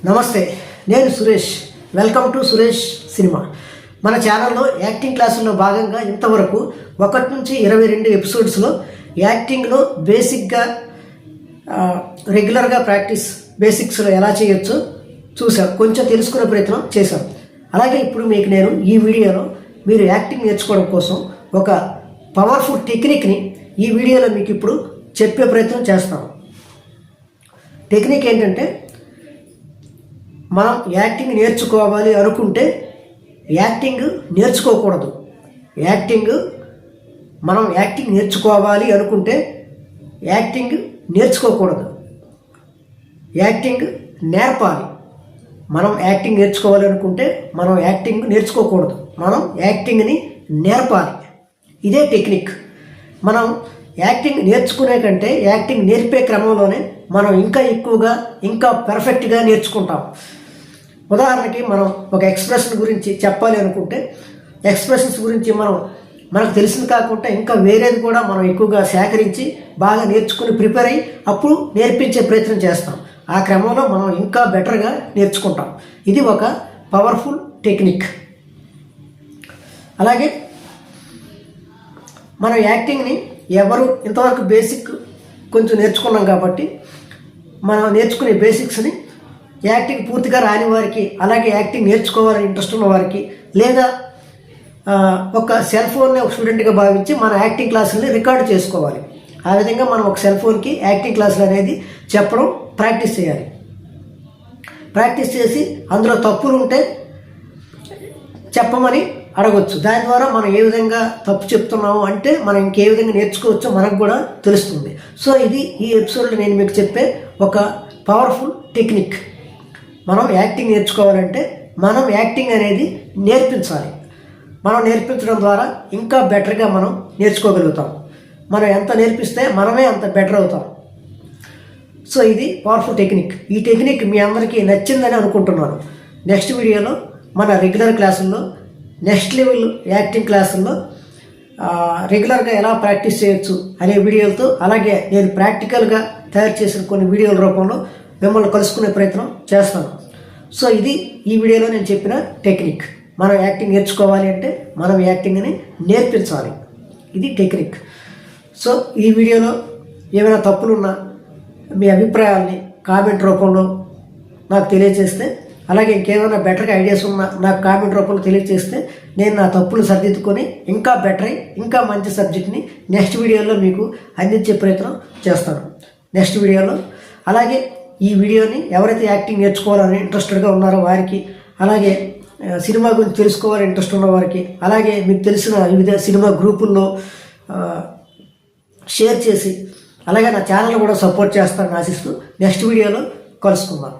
నమస్తే, నేను Suresh. Welcome to Suresh cinema. మన ఛానల్లో యాక్టింగ్ క్లాసుల్లో భాగంగా ఇంతవరకు 1 నుంచి 22 ఎపిసోడ్స్లో యాక్టింగ్లో బేసిక్గా రెగ్యులర్గా ప్రాక్టీస్ బేసిక్స్లో ఎలా చేయొచ్చో చూసాం, కొంచెం తెలుసుకునే ప్రయత్నం చేశాం. అలాగే ఇప్పుడు మీకు నేను ఈ వీడియోలో మీరు యాక్టింగ్ నేర్చుకోవడం కోసం ఒక పవర్ఫుల్ టెక్నిక్ని ఈ వీడియోలో మీకు ఇప్పుడు చెప్పే ప్రయత్నం చేస్తాం. టెక్నిక్ ఏంటంటే, మనం యాక్టింగ్ నేర్చుకోవాలి అనుకుంటే యాక్టింగ్ నేర్చుకోకూడదు. మనం యాక్టింగ్ నేర్చుకోవాలి అనుకుంటే యాక్టింగ్ నేర్చుకోకూడదు, యాక్టింగ్ నేర్పాలి. మనం యాక్టింగ్ నేర్చుకోవాలి అనుకుంటే మనం యాక్టింగ్ నేర్చుకోకూడదు, మనం యాక్టింగ్ని నేర్పాలి. ఇదే టెక్నిక్. మనం యాక్టింగ్ నేర్చుకునే కంటే యాక్టింగ్ నేర్పే క్రమంలోనే మనం ఇంకా ఎక్కువగా ఇంకా పర్ఫెక్ట్గా నేర్చుకుంటాం. ఉదాహరణకి మనం ఒక ఎక్స్ప్రెషన్ గురించి చెప్పాలి అనుకుంటే ఎక్స్ప్రెషన్స్ గురించి మనకు తెలిసింది కాకుండా ఇంకా వేరేది కూడా మనం ఎక్కువగా సేకరించి బాగా నేర్చుకుని ప్రిపేర్ అయ్యి అప్పుడు నేర్పించే ప్రయత్నం చేస్తాం. ఆ క్రమంలో మనం ఇంకా బెటర్గా నేర్చుకుంటాం. ఇది ఒక పవర్ఫుల్ టెక్నిక్. అలాగే మనం యాక్టింగ్ని ఎవరు ఇంతవరకు బేసిక్ కొంచెం నేర్చుకున్నాం కాబట్టి మనం నేర్చుకునే బేసిక్స్ని యాక్టింగ్ పూర్తిగా రాని వారికి, అలాగే యాక్టింగ్ నేర్చుకోవాలని ఇంట్రెస్ట్ ఉన్న వారికి, లేదా ఒక సెల్ ఫోన్ని ఒక స్టూడెంట్గా భావించి మన యాక్టింగ్ క్లాసులని రికార్డు చేసుకోవాలి. ఆ విధంగా మనం ఒక సెల్ ఫోన్కి యాక్టింగ్ క్లాసులు అనేది చెప్పడం ప్రాక్టీస్ చేయాలి. ప్రాక్టీస్ చేసి అందులో తప్పులు ఉంటే చెప్పమని అడగొచ్చు. దాని ద్వారా మనం ఏ విధంగా తప్పు చెప్తున్నాము అంటే మనం ఇంకే విధంగా నేర్చుకోవచ్చో మనకు కూడా తెలుస్తుంది. సో ఇది ఈ ఎపిసోడ్లో నేను మీకు చెప్పే ఒక పవర్ఫుల్ టెక్నిక్. మనం యాక్టింగ్ నేర్చుకోవాలంటే మనం యాక్టింగ్ అనేది నేర్పించాలి. మనం నేర్పించడం ద్వారా ఇంకా బెటర్గా మనం నేర్చుకోగలుగుతాం. మనం ఎంత నేర్పిస్తే మనమే అంత బెటర్ అవుతాం. సో ఇది పవర్ఫుల్ టెక్నిక్. ఈ టెక్నిక్ మీ అందరికీ నచ్చిందని అనుకుంటున్నాను. నెక్స్ట్ వీడియోలో మన రెగ్యులర్ క్లాసుల్లో, నెక్స్ట్ లెవెల్ యాక్టింగ్ క్లాసుల్లో రెగ్యులర్గా ఎలా ప్రాక్టీస్ చేయొచ్చు అనే వీడియోలతో, అలాగే నేను ప్రాక్టికల్గా తయారు చేసిన కొన్ని వీడియోల రూపంలో మిమ్మల్ని కలుసుకునే ప్రయత్నం చేస్తాను. సో ఇది ఈ వీడియోలో నేను చెప్పిన టెక్నిక్. మనం యాక్టింగ్ నేర్చుకోవాలి అంటే మనం యాక్టింగ్ని నేర్పించాలి. ఇది టెక్నిక్. సో ఈ వీడియోలో ఏమైనా తప్పులున్నా మీ అభిప్రాయాల్ని కామెంట్ రూపంలో నాకు తెలియజేస్తే, అలాగే ఇంకేమైనా బెటర్గా ఐడియాస్ ఉన్నా నాకు కామెంట్ రూపంలో తెలియజేస్తే నేను నా తప్పులు సరిదిద్దుకొని ఇంకా బెటర్ అయ్యి ఇంకా మంచి సబ్జెక్ట్ని నెక్స్ట్ వీడియోలో మీకు అందించే ప్రయత్నం చేస్తాను. నెక్స్ట్ వీడియోలో అలాగే ఈ వీడియోని ఎవరైతే యాక్టింగ్ నేర్చుకోవాలని ఇంట్రెస్టెడ్గా ఉన్నారో వారికి, అలాగే సినిమా గురించి తెలుసుకోవాలని ఇంట్రెస్ట్ ఉన్న వారికి, అలాగే మీకు తెలిసిన వివిధ సినిమా గ్రూపుల్లో షేర్ చేసి, అలాగే నా ఛానల్ కూడా సపోర్ట్ చేస్తారని ఆశిస్తూ నెక్స్ట్ వీడియోలో కలుసుకుందాం.